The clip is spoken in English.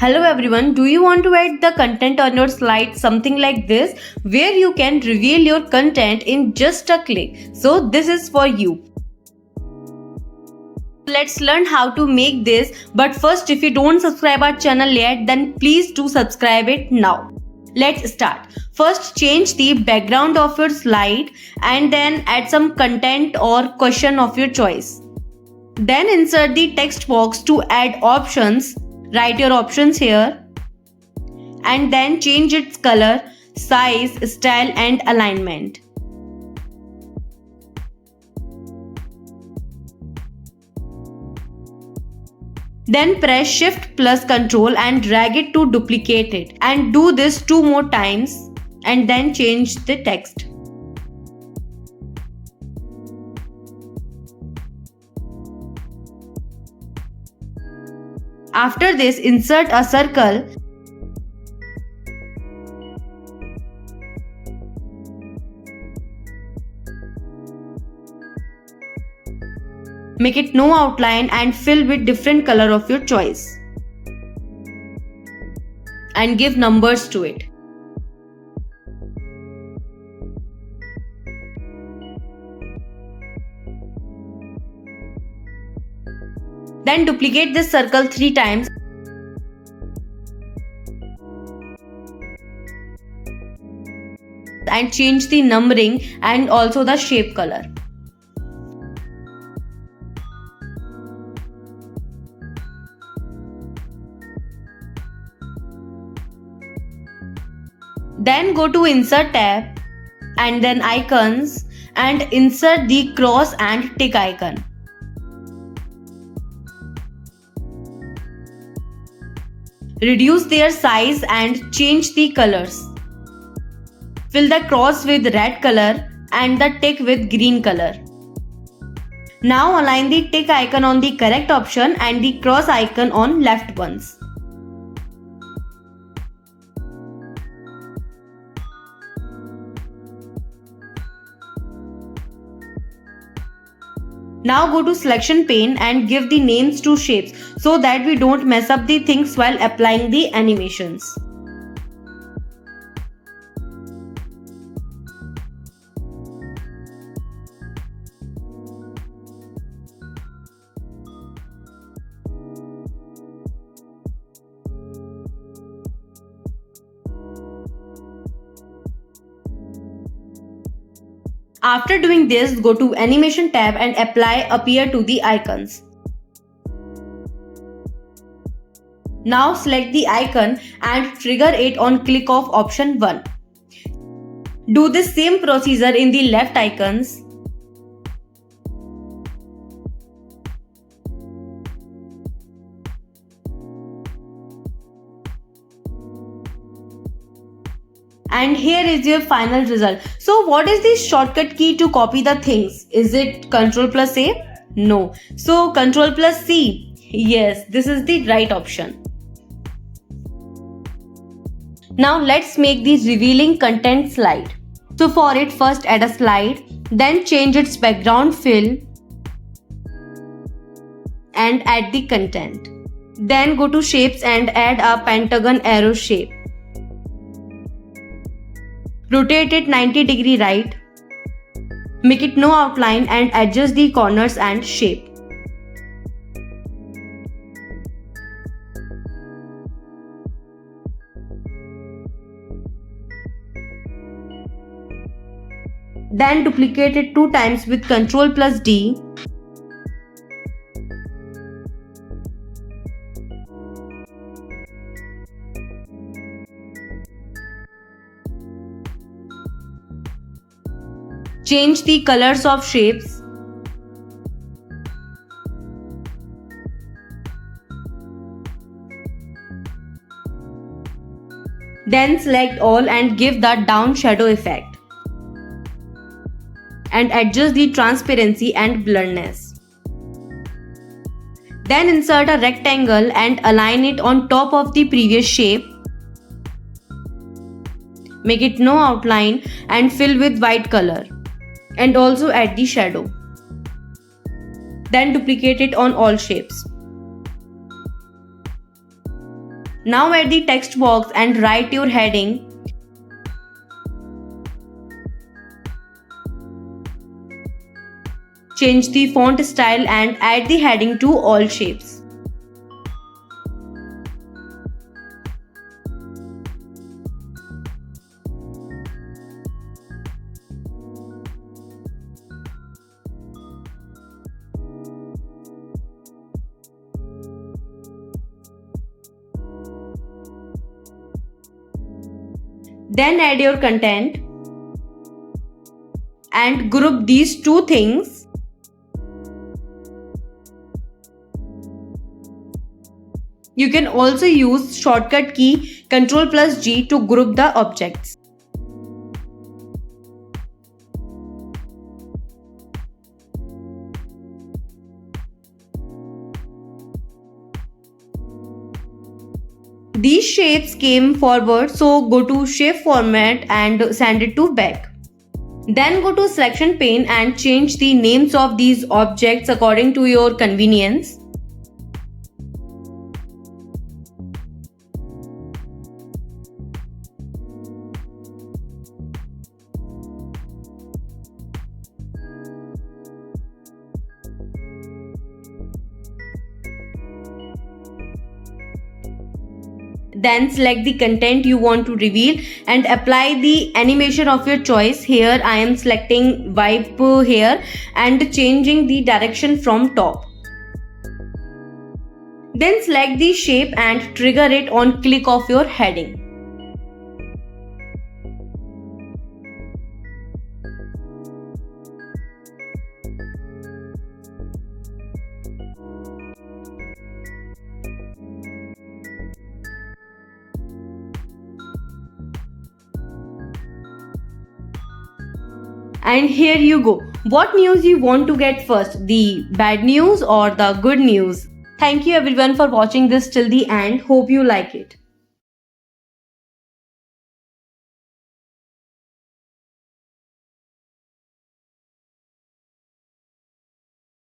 Hello everyone, do you want to add the content on your slide something like this where you can reveal your content in just a click? So this is for you. Let's learn how to make this, but first if you don't subscribe our channel yet then please do subscribe it now. Let's start. First change the background of your slide and then add some content or question of your choice. Then insert the text box to add options. Write your options here and then change its color, size, style and alignment. Then press Shift plus Ctrl and drag it to duplicate it, and do this 2 more times and then change the text. After this, insert a circle make it no outline and fill with different color of your choice and give numbers to it. Then duplicate this circle 3 times and change the numbering and also the shape color. Then go to Insert tab and then Icons and insert the cross and tick icon. Reduce their size and change the colors. Fill the cross with red color and the tick with green color. Now align the tick icon on the correct option and the cross icon on left ones. Now go to selection pane and give the names to shapes so that we don't mess up the things while applying the animations. After doing this, go to Animation tab and apply Appear to the icons. Now select the icon and trigger it on click of option 1. Do the same procedure in the left icons. And here is your final result. So what is the shortcut key to copy the things? Is it Ctrl plus A? No. So Ctrl plus C? Yes, this is the right option. Now let's make the revealing content slide. So for it, first add a slide, then change its background fill and add the content. Then go to shapes and add a pentagon arrow shape. Rotate it 90° right. Make it no outline and adjust the corners and shape. Then duplicate it 2 times with Ctrl plus D. Change the colors of shapes. Then select all and give the down shadow effect. And adjust the transparency and blurriness. Then insert a rectangle and align it on top of the previous shape. Make it no outline and fill with white color. And also add the shadow. Then duplicate it on all shapes. Now add the text box and write your heading. Change the font style and add the heading to all shapes. Then add your content and group these two things. You can also use shortcut key Ctrl+G to group the objects. These shapes came forward, so go to shape format and send it to back. Then go to selection pane and change the names of these objects according to your convenience. Then select the content you want to reveal and apply the animation of your choice. Here I am selecting wipe here and changing the direction from top. Then select the shape and trigger it on click of your heading. And here you go. What news you want to get first? The bad news or the good news? Thank you everyone for watching this till the end. Hope you like it.